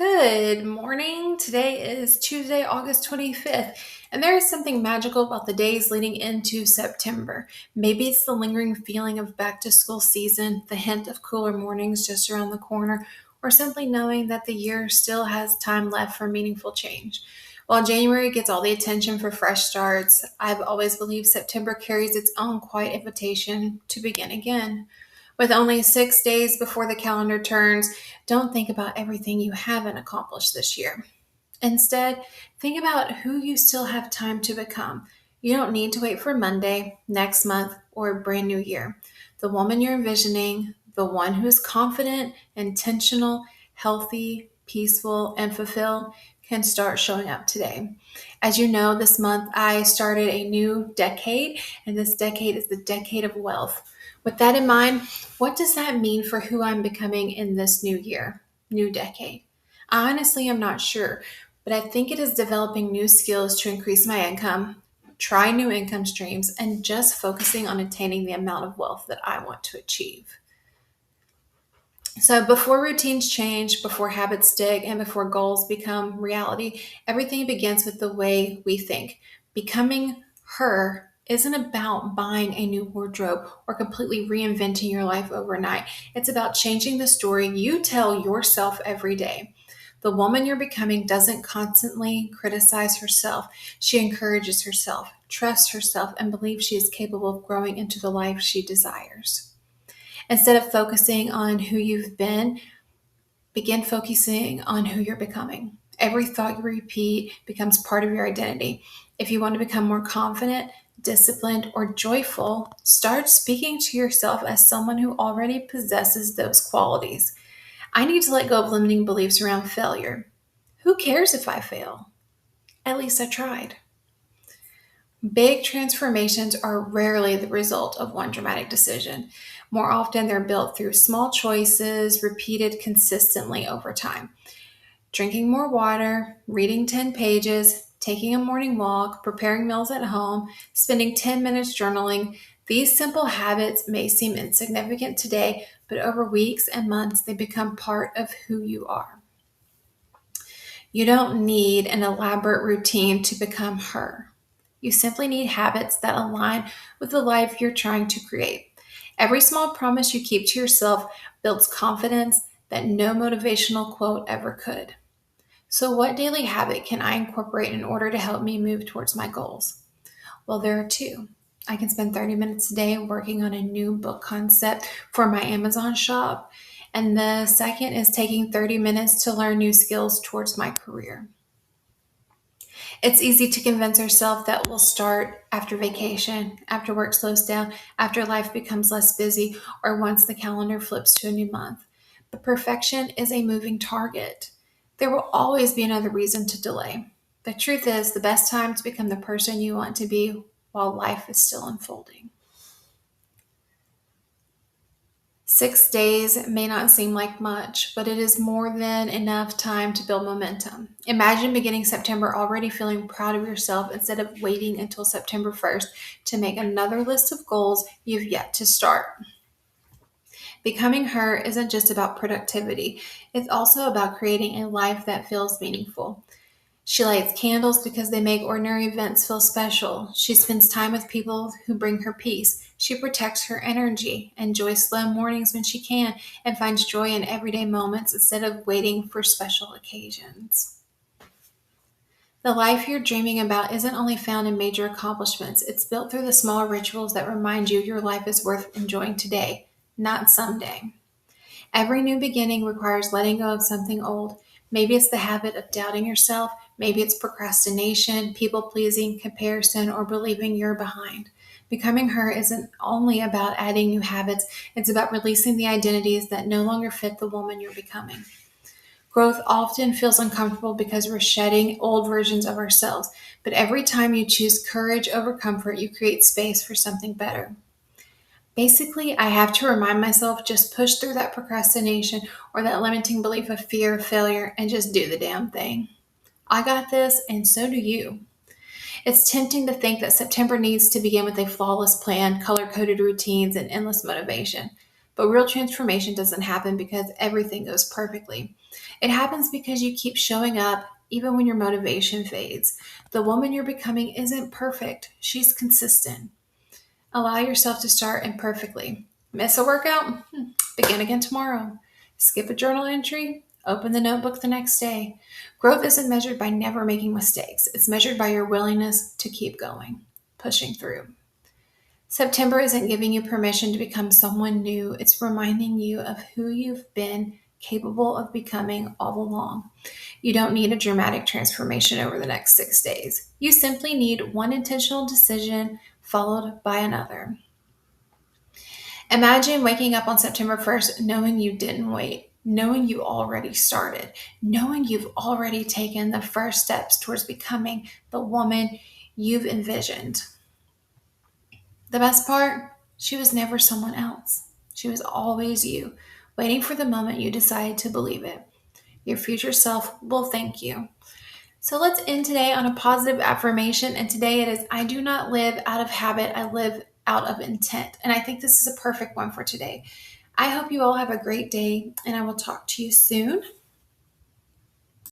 Good morning. Today is Tuesday, August 25th, and there is something magical about the days leading into September. Maybe it's the lingering feeling of back to school season, the hint of cooler mornings just around the corner, or simply knowing that the year still has time left for meaningful change. While January gets all the attention for fresh starts, I've always believed September carries its own quiet invitation to begin again. With only 6 days before the calendar turns, don't think about everything you haven't accomplished this year. Instead, think about who you still have time to become. You don't need to wait for Monday, next month, or a brand new year. The woman you're envisioning, the one who is confident, intentional, healthy, peaceful, and fulfilled, can start showing up today. As you know, this month I started a new decade, and this decade is the decade of wealth. With that in mind, what does that mean for who I'm becoming in this new year, new decade? I honestly am not sure, but I think it is developing new skills to increase my income, try new income streams, and just focusing on attaining the amount of wealth that I want to achieve. So, before routines change, before habits stick, and before goals become reality, everything begins with the way we think. Becoming her isn't about buying a new wardrobe or completely reinventing your life overnight. It's about changing the story you tell yourself every day. The woman you're becoming doesn't constantly criticize herself. She encourages herself, trusts herself, and believes she is capable of growing into the life she desires. Instead of focusing on who you've been, begin focusing on who you're becoming. Every thought you repeat becomes part of your identity. If you want to become more confident, disciplined, or joyful, start speaking to yourself as someone who already possesses those qualities. I need to let go of limiting beliefs around failure. Who cares if I fail? At least I tried. Big transformations are rarely the result of one dramatic decision. More often, they're built through small choices repeated consistently over time. Drinking more water, reading 10 pages, taking a morning walk, preparing meals at home, spending 10 minutes journaling. These simple habits may seem insignificant today, but over weeks and months, they become part of who you are. You don't need an elaborate routine to become her. You simply need habits that align with the life you're trying to create. Every small promise you keep to yourself builds confidence that no motivational quote ever could. So, what daily habit can I incorporate in order to help me move towards my goals? Well, there are two. I can spend 30 minutes a day working on a new book concept for my Amazon shop. And the second is taking 30 minutes to learn new skills towards my career. It's easy to convince ourselves that we'll start after vacation, after work slows down, after life becomes less busy, or once the calendar flips to a new month. But perfection is a moving target. There will always be another reason to delay. The truth is, the best time to become the person you want to be while life is still unfolding. 6 days may not seem like much, but it is more than enough time to build momentum. Imagine beginning September already feeling proud of yourself instead of waiting until September 1st to make another list of goals you've yet to start. Becoming her isn't just about productivity, it's also about creating a life that feels meaningful. She lights candles because they make ordinary events feel special. She spends time with people who bring her peace. She protects her energy, enjoys slow mornings when she can, and finds joy in everyday moments instead of waiting for special occasions. The life you're dreaming about isn't only found in major accomplishments, it's built through the small rituals that remind you your life is worth enjoying today, not someday. Every new beginning requires letting go of something old. Maybe it's the habit of doubting yourself. Maybe it's procrastination, people pleasing, comparison, or believing you're behind. Becoming her isn't only about adding new habits, it's about releasing the identities that no longer fit the woman you're becoming. Growth often feels uncomfortable because we're shedding old versions of ourselves, but every time you choose courage over comfort, you create space for something better. Basically, I have to remind myself just push through that procrastination or that limiting belief of fear of failure and just do the damn thing. I got this, and so do you. It's tempting to think that September needs to begin with a flawless plan, color coded routines, and endless motivation. But real transformation doesn't happen because everything goes perfectly. It happens because you keep showing up even when your motivation fades. The woman you're becoming isn't perfect, she's consistent. Allow yourself to start imperfectly. Miss a workout? Begin again tomorrow. Skip a journal entry? Open the notebook the next day. Growth isn't measured by never making mistakes, it's measured by your willingness to keep going, pushing through. September isn't giving you permission to become someone new, it's reminding you of who you've been capable of becoming all along. You don't need a dramatic transformation over the next 6 days. You simply need one intentional decision followed by another. Imagine waking up on September 1st knowing you didn't wait, knowing you already started, knowing you've already taken the first steps towards becoming the woman you've envisioned. The best part, she was never someone else. She was always you, waiting for the moment you decide to believe it. Your future self will thank you. So let's end today on a positive affirmation. And today it is I do not live out of habit, I live out of intent. And I think this is a perfect one for today. I hope you all have a great day, and I will talk to you soon.